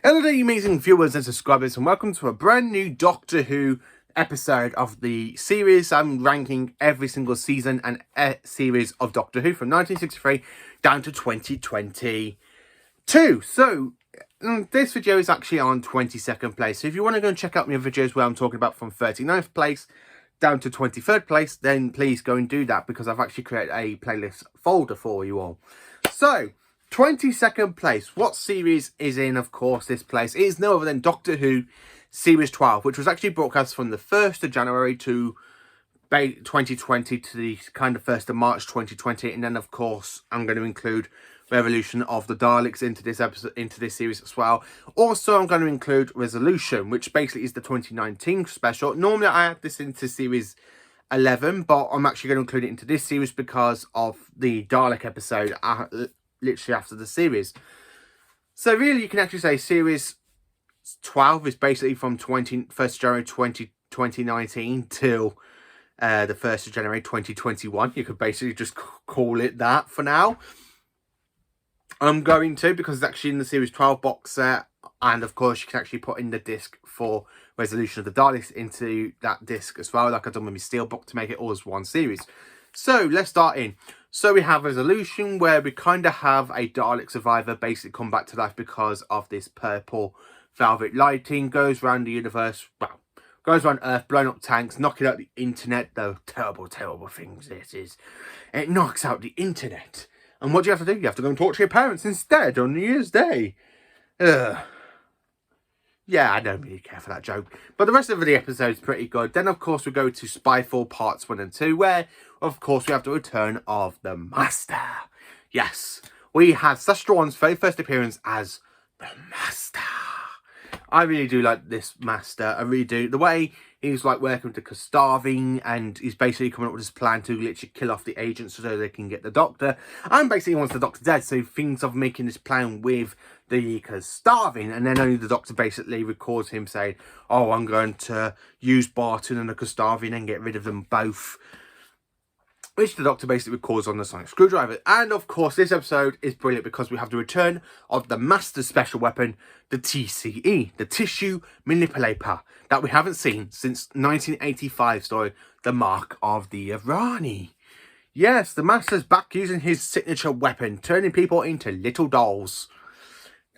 Hello there, you amazing viewers and subscribers, and welcome to a brand new Doctor Who episode of the series. I'm ranking every single season and series of Doctor Who from 1963 down to 2022. So, this video is actually on 22nd place. So if you want to go and check out my videos where I'm talking about from 39th place down to 23rd place, then please go and do that, because I've actually created a playlist folder for you all. So, 22nd place. What series is in, of course, this place? It is no other than Doctor Who Series 12, which was actually broadcast from the 1st of January to 2020 to the kind of 1st of March 2020. And then, of course, I'm going to include Revolution of the Daleks into this episode, into this series as well. Also, I'm going to include Resolution, which basically is the 2019 special. Normally, I add this into series 11, but I'm actually going to include it into this series because of the Dalek episode literally after the series. So really, you can actually say series 12 is basically from 1st January 2019 till the 1st of January 2021. You could basically just call it that for now. I'm going to, because it's actually in the series 12 box set, and of course you can actually put in the disc for Resolution of the Daleks into that disc as well, like I've done with my Steelbook, to make it all as one series. So let's start in. So we have Resolution, where we kind of have a Dalek survivor basically come back to life because of this purple velvet lighting, goes around the universe, well, goes around Earth, blowing up tanks, knocking out the internet, the terrible, terrible things this is. It knocks out the internet. And what do you have to do? You have to go and talk to your parents instead on New Year's Day. Ugh. Yeah, I don't really care for that joke. But the rest of the episode is pretty good. Then, of course, we go to Spyfall Parts 1 and 2, where, of course, we have the return of the Master. Yes, we had Sacha Dhawan's very first appearance as the Master. I really do like this Master. I really do. The way he's like working with the Gustavine, and he's basically coming up with this plan to literally kill off the agents so they can get the Doctor. And basically wants the Doctor dead, so he thinks of making this plan with the Gustavine, and then only the Doctor basically records him saying, "Oh, I'm going to use Barton and the Gustavine and get rid of them both," which the Doctor basically records on the sonic screwdriver. And of course, this episode is brilliant because we have the return of the Master's special weapon, the TCE, the Tissue Manipulator, that we haven't seen since 1985 story, The Mark of the Irani. Yes, the Master's back using his signature weapon, turning people into little dolls.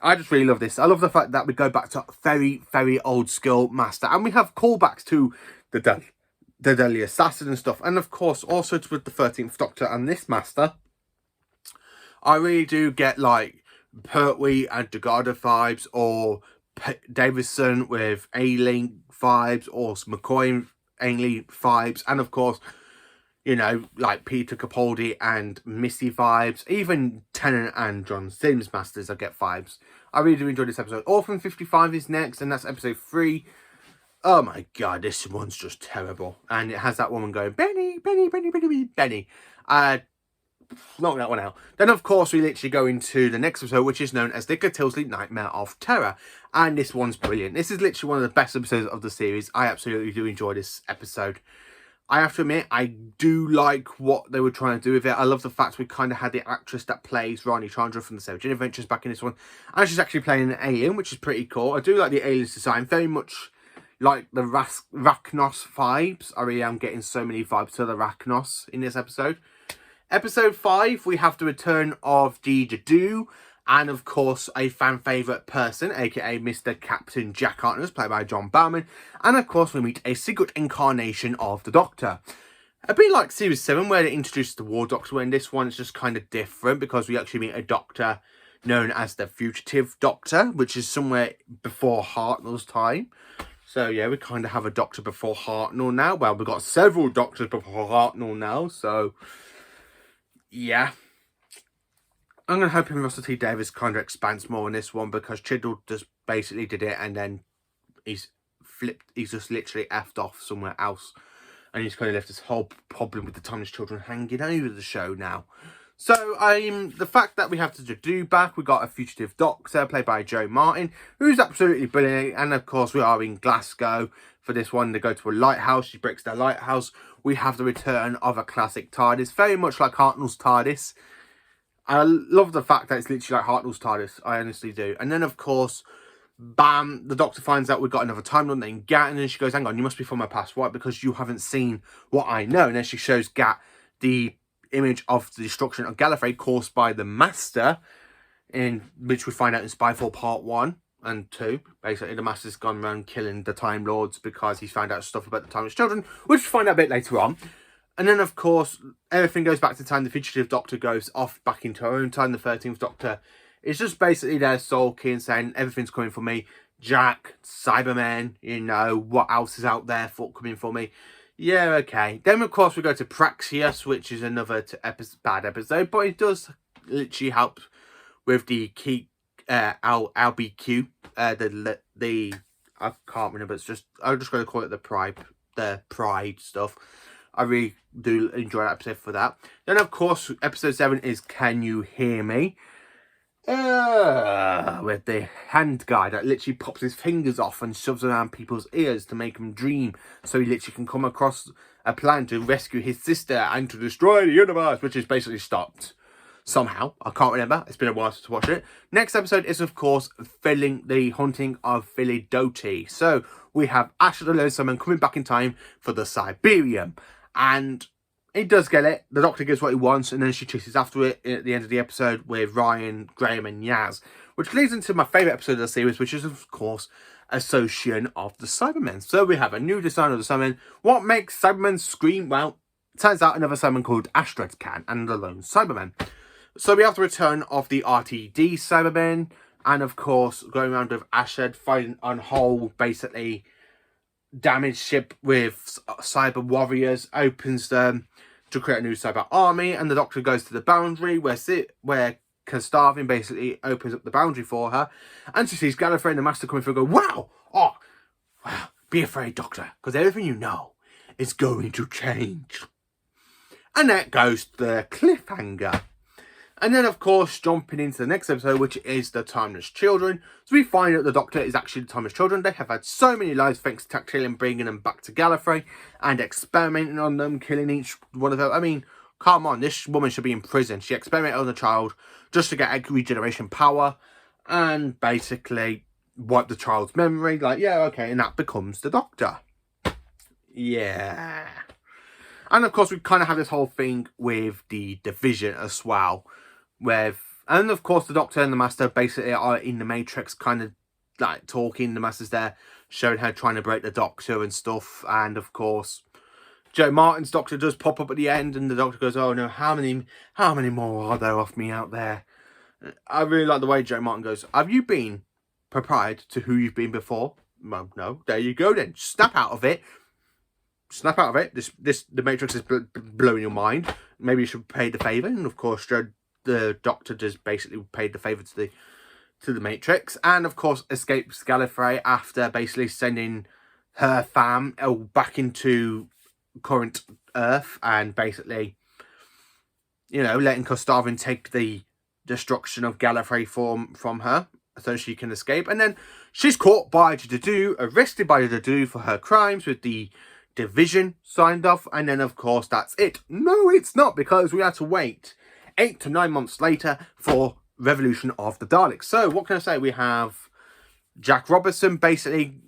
I just really love this. I love the fact that we go back to very, very old school Master, and we have callbacks to the Deadly Assassin and stuff, and of course also with the 13th Doctor and this Master. I really do get like Pertwee and DeGarda vibes, or Davison with Ailing vibes, or McCoy Ainley vibes, and of course, you know, like Peter Capaldi and Missy vibes. Even Tennant and John Sims Masters, I get vibes. I really do enjoy this episode. Orphan 55 is next, and that's episode 3. Oh my god, this one's just terrible. And it has that woman going, "Benny, Benny, Benny, Benny, Benny." Knock that one out. Then, of course, we literally go into the next episode, which is known as Dick Tilsley Nightmare of Terror. And this one's brilliant. This is literally one of the best episodes of the series. I absolutely do enjoy this episode. I have to admit, I do like what they were trying to do with it. I love the fact we kind of had the actress that plays Rani Chandra from the Seven Adventures back in this one. And she's actually playing an alien, which is pretty cool. I do like the alien's design. Very much like the Racnos vibes. I really am getting so many vibes to the Racnos in this episode. Episode 5, we have the return of Dee-Jadoo, and of course a fan favourite person, aka Mr. Captain Jack Harkness, played by John Barrowman. And of course we meet a secret incarnation of the Doctor. A bit like Series 7, where they introduced the War Doctor, where in this one it's just kind of different, because we actually meet a Doctor known as the Fugitive Doctor, which is somewhere before Hartnell's time. So yeah, we kind of have a Doctor before Hartnell now. Well, we've got several Doctors before Hartnell now, so yeah. I'm going to hope Russell T Davies kind of expands more on this one, because Chiddle just basically did it and then he's just literally effed off somewhere else. And he's kind of left this whole problem with the Timeless Children hanging over the show now. So, the fact that we have to do back, we got a Fugitive Doctor played by Jo Martin, who's absolutely brilliant. And of course, we are in Glasgow for this one. They go to a lighthouse. She breaks their lighthouse. We have the return of a classic TARDIS, very much like Hartnell's TARDIS. I love the fact that it's literally like Hartnell's TARDIS. I honestly do. And then, of course, Bam, the Doctor finds out we've got another Time Lord named Gat, and then she goes, hang on, you must be from my past. Why? Because you haven't seen what I know. And then she shows Gat the image of the destruction of Gallifrey caused by the Master, in which we find out in Spyfall Part 1 and 2. Basically, the Master's gone around killing the Time Lords because he's found out stuff about the Time Lord's children, which we find out a bit later on. And then, of course, everything goes back to time. The fugitive Doctor goes off back into her own time. The 13th Doctor is just basically there sulking, saying, everything's coming for me. Jack, Cybermen, you know, what else is out there for coming for me? Yeah, okay. Then, of course, we go to Praxius, which is another bad episode, but it does literally help with the key LBQ, the I can't remember. It's just I'm just going to call it the pride stuff. I really do enjoy that episode for that. Then, of course, episode 7 is Can You Hear Me? With the hand guy that literally pops his fingers off and shoves around people's ears to make them dream, so he literally can come across a plan to rescue his sister and to destroy the universe, which is basically stopped somehow. I can't remember. It's been a while since I watched it. Next episode is, of course, the haunting of Philidoti. So we have Asher the Lone Summon coming back in time for the Cyberium, and he does get it. The Doctor gives what he wants, and then she chases after it at the end of the episode with Ryan, Graham, and Yaz, which leads into my favourite episode of the series, which is, of course, Association of the Cybermen. So we have a new design of the Cybermen. What makes Cybermen scream? Well, it turns out another Cyberman called Astrid can, and the Lone Cybermen. So we have the return of the RTD Cybermen, and of course, going around with Ashad, fighting on whole, basically damaged ship with cyber warriors, opens them to create a new cyber army, and the Doctor goes to the boundary where Kastarvin basically opens up the boundary for her, and she sees Gallifrey and the Master coming through and go, wow, be afraid, Doctor, because everything you know is going to change. And that goes to the cliffhanger. And then, of course, jumping into the next episode, which is the Timeless Children. So we find out the Doctor is actually the Timeless Children. They have had so many lives thanks to Tactilian bringing them back to Gallifrey and experimenting on them, killing each one of them. I mean, come on, this woman should be in prison. She experimented on the child just to get a regeneration power and basically wipe the child's memory. Like, yeah, okay, and that becomes the Doctor. Yeah. And, of course, we kind of have this whole thing with the Division as well. And of course the Doctor and the Master basically are in the Matrix, kind of like talking. The Master's there showing her trying to break the Doctor and stuff, and of course Joe Martin's Doctor does pop up at the end, and the Doctor goes, oh no, how many more are there of me out there? I really like the way Joe Martin goes, have you been prepared to who you've been before? Well, no, there you go then, snap out of it. The Matrix is blowing your mind. Maybe you should pay the favour. And of course the Doctor just basically paid the favour to the Matrix, and of course escapes Gallifrey after basically sending her fam back into current Earth, and basically, you know, letting Kastarvin take the destruction of Gallifrey from her so she can escape. And then she's caught by Dudu, arrested by Dudu for her crimes, with the Division signed off, and then of course that's it. No, it's not, because we had to wait 8 to 9 months later for Revolution of the Daleks. So what can I say? We have Jack Robertson basically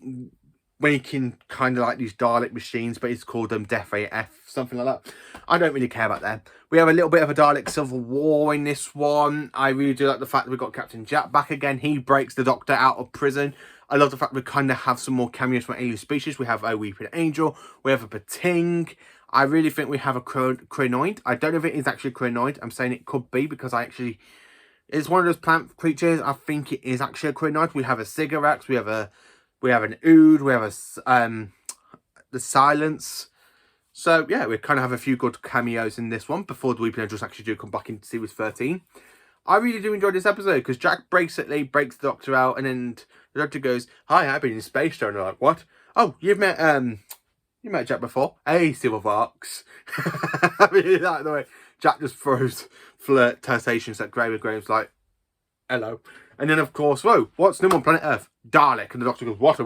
making kind of like these Dalek machines, but he's called them Death AF, something like that. I don't really care about that. We have a little bit of a Dalek civil war in this one. I really do like the fact that we've got Captain Jack back again. He breaks the Doctor out of prison. I love the fact we kind of have some more cameos from alien species. We have a Weeping Angel. We have a Pating. I really think we have a Crinoid. I don't know if it is actually a Crinoid. I'm saying it could be because it's one of those plant creatures. I think it is actually a Crinoid. We have a Sigarax. We have an Ood. We have the Silence. So yeah, we kind of have a few good cameos in this one before the Weeping Angels actually do come back into series 13. I really do enjoy this episode because Jack basically breaks the Doctor out, and then the Doctor goes, "Hi, I've been in space." And they're like, "What? Oh, you've met you met Jack before? Hey, Silverfox." I really like the way Jack just throws flirtations at Graham, and Graham's like, "Hello." And then, of course, whoa, what's new on planet Earth? Dalek. And the Doctor goes, what?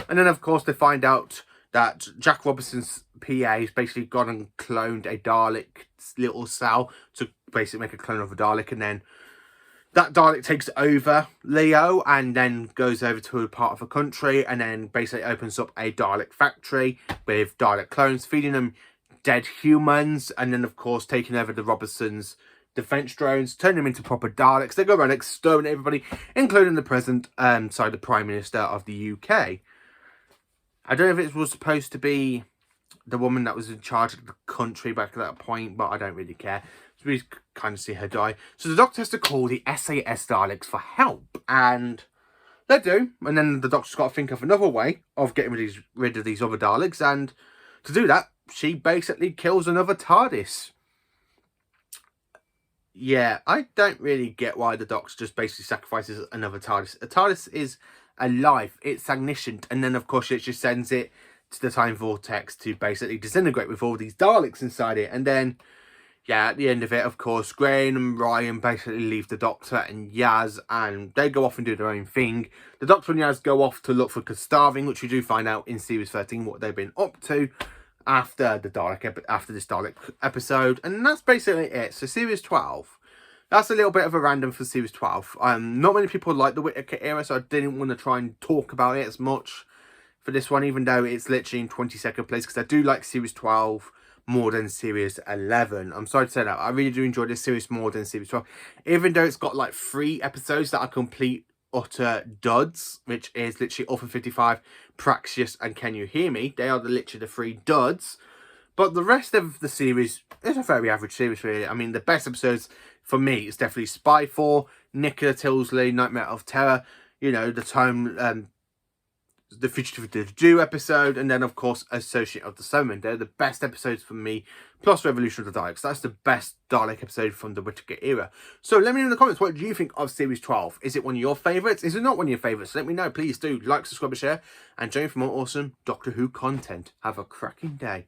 And then, of course, they find out that Jack Robertson's PA has basically gone and cloned a Dalek little cell to basically make a clone of a Dalek. And then that Dalek takes over Leo and then goes over to a part of the country and then basically opens up a Dalek factory with Dalek clones, feeding them dead humans, and then of course taking over the Robertsons' defense drones, turning them into proper Daleks. They go around exterminating everybody, including the the Prime Minister of the UK. I don't know if it was supposed to be the woman that was in charge of the country back at that point, but I don't really care. So we kind of see her die. So the Doctor has to call the SAS Daleks for help, and they do. And then the Doctor's got to think of another way of getting rid of these other Daleks, and to do that, she basically kills another TARDIS. Yeah, I don't really get why the Doctor just basically sacrifices another TARDIS. A TARDIS is alive, it's omniscient, and then of course it just sends it to the time vortex to basically disintegrate with all these Daleks inside it. And then, yeah, at the end of it, of course, Graham and Ryan basically leave the Doctor and Yaz, and they go off and do their own thing. The Doctor and Yaz go off to look for Gustaving, which we do find out in Series 13 what they've been up to after this Dalek episode. And that's basically it. So Series 12. That's a little bit of a random for Series 12. Not many people like the Whittaker era, so I didn't want to try and talk about it as much for this one, even though it's literally in 22nd place, because I do like Series 12 more than Series 11. I'm sorry to say that. I really do enjoy this series more than Series 12. Even though it's got like 3 episodes that are complete utter duds, which is literally Orphan 55, Praxeus, and Can You Hear Me? They are literally the 3 duds. But the rest of the series is a very average series, really. I mean, the best episodes for me is definitely Spyfall, Nicola Tilsley, Nightmare of Terror, you know, the Fugitive of the Jew episode, and then of course Associate of the Summon. They're the best episodes for me, plus Revolution of the Daleks. That's the best Dalek episode from the Whittaker era. So let me know in the comments, what do you think of Series 12? Is it one of your favourites? Is it not one of your favourites? Let me know. Please do like, subscribe, and share, and join for more awesome Doctor Who content. Have a cracking day.